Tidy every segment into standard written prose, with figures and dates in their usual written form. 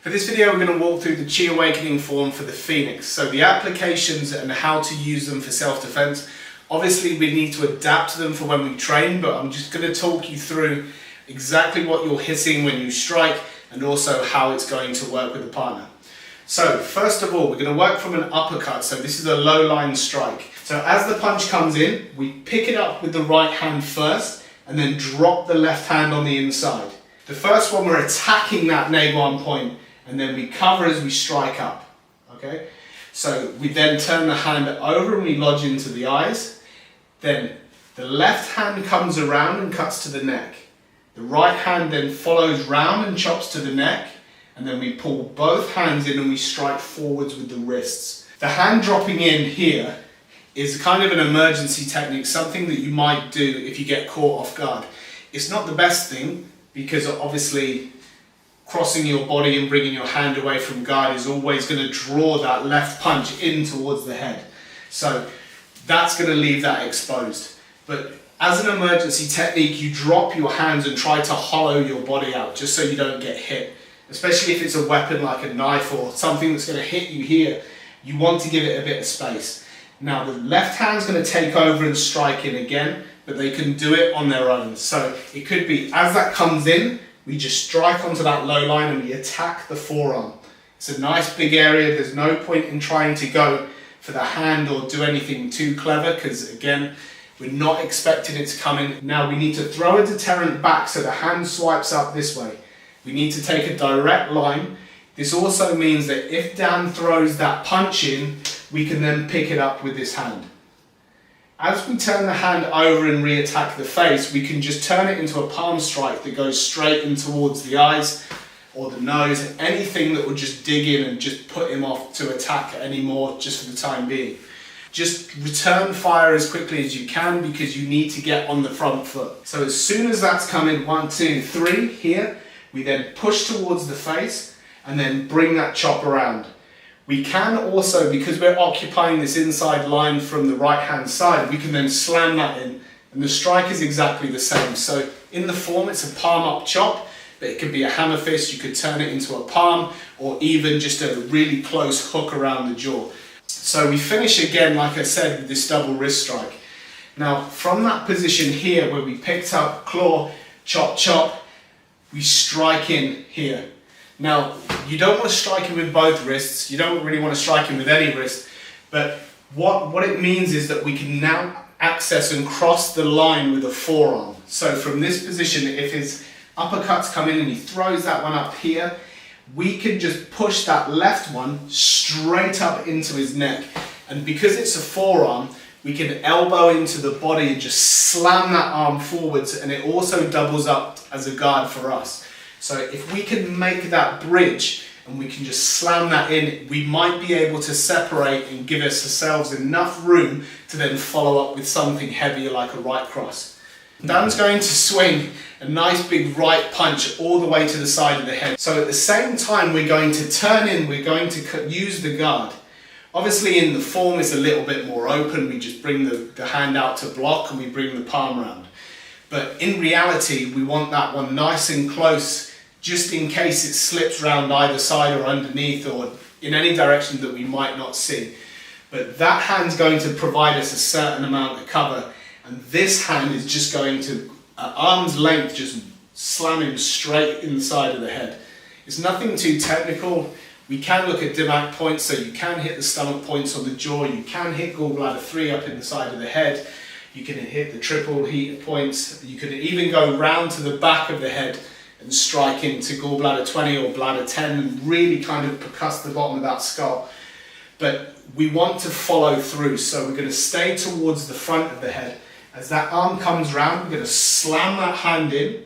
For this video we're going to walk through the Chi Awakening form for the Phoenix. So the applications and how to use them for self-defense. Obviously we need to adapt to them for when we train, but I'm just going to talk you through exactly what you're hitting when you strike and also how it's going to work with the partner. So first of all, we're going to work from an uppercut. So this is a low line strike. So as the punch comes in, we pick it up with the right hand first and then drop the left hand on the inside. The first one, we're attacking that navel arm point, and then we cover as we strike up. Okay? So we then turn the hand over and we lodge into the eyes. Then the left hand comes around and cuts to the neck. The right hand then follows round and chops to the neck. And then we pull both hands in and we strike forwards with the wrists. The hand dropping in here is kind of an emergency technique, something that you might do if you get caught off guard. It's not the best thing because obviously crossing your body and bringing your hand away from guard is always going to draw that left punch in towards the head. So that's going to leave that exposed. But as an emergency technique, you drop your hands and try to hollow your body out just so you don't get hit. Especially if it's a weapon like a knife or something that's going to hit you here, you want to give it a bit of space. Now the left hand's going to take over and strike in again, but they can do it on their own. So it could be as that comes in, we just strike onto that low line and we attack the forearm. It's a nice big area. There's no point in trying to go for the hand or do anything too clever because again, we're not expecting it to come in. Now we need to throw a deterrent back so the hand swipes up this way. We need to take a direct line. This also means that if Dan throws that punch in, we can then pick it up with this hand. As we turn the hand over and re-attack the face, we can just turn it into a palm strike that goes straight in towards the eyes or the nose, anything that will just dig in and just put him off to attack anymore just for the time being. Just return fire as quickly as you can because you need to get on the front foot. So as soon as that's coming, 1, 2, 3 here, we then push towards the face and then bring that chop around. We can also, because we're occupying this inside line from the right hand side, we can then slam that in and the strike is exactly the same. So in the form it's a palm up chop, but it could be a hammer fist, you could turn it into a palm or even just a really close hook around the jaw. So we finish again, like I said, with this double wrist strike. Now from that position here where we picked up claw, chop, chop, we strike in here. Now, you don't want to strike him with both wrists. You don't really want to strike him with any wrist. But what it means is that we can now access and cross the line with a forearm. So from this position, if his uppercuts come in and he throws that one up here, we can just push that left one straight up into his neck. And because it's a forearm, we can elbow into the body and just slam that arm forwards, and it also doubles up as a guard for us. So if we can make that bridge and we can just slam that in, we might be able to separate and give ourselves enough room to then follow up with something heavier like a right cross. Dan's going to swing a nice big right punch all the way to the side of the head. So at the same time we're going to turn in, we're going to use the guard. Obviously in the form it's a little bit more open, we just bring the hand out to block and we bring the palm round. But in reality we want that one nice and close just in case it slips round either side or underneath or in any direction that we might not see. But that hand's going to provide us a certain amount of cover and this hand is just going to, at arm's length, just slam him straight in the side of the head. It's nothing too technical. We can look at Dirac points, so you can hit the stomach points on the jaw, you can hit gallbladder 3 up in the side of the head, you can hit the triple heat points, you could even go round to the back of the head and strike into gallbladder 20 or bladder 10 and really kind of percuss the bottom of that skull. But we want to follow through, so we're going to stay towards the front of the head. As that arm comes round, we're going to slam that hand in,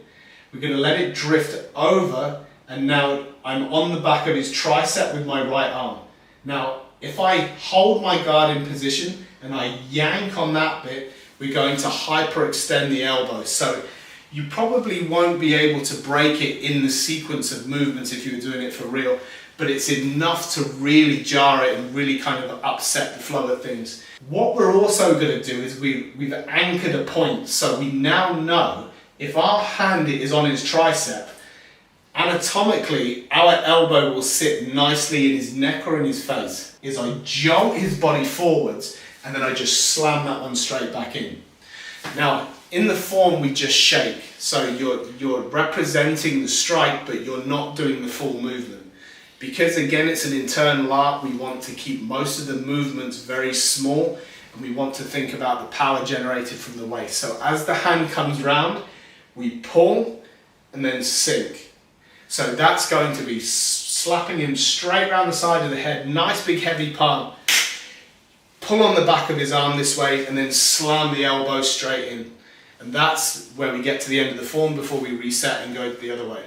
we're going to let it drift over, and now I'm on the back of his tricep with my right arm. Now, if I hold my guard in position and I yank on that bit, we're going to hyperextend the elbow. So you probably won't be able to break it in the sequence of movements if you were doing it for real, but it's enough to really jar it and really kind of upset the flow of things. What we're also going to do is we've anchored a point, so we now know if our hand is on his tricep, Anatomically, our elbow will sit nicely in his neck or in his face. Is I jolt his body forwards and then I just slam that one straight back in. Now, in the form we just shake, so you're representing the strike, but you're not doing the full movement. Because again, it's an internal art, we want to keep most of the movements very small, and we want to think about the power generated from the waist. So as the hand comes round, we pull and then sink. So that's going to be slapping him straight round the side of the head, nice big heavy palm. Pull on the back of his arm this way and then slam the elbow straight in. And that's where we get to the end of the form before we reset and go the other way.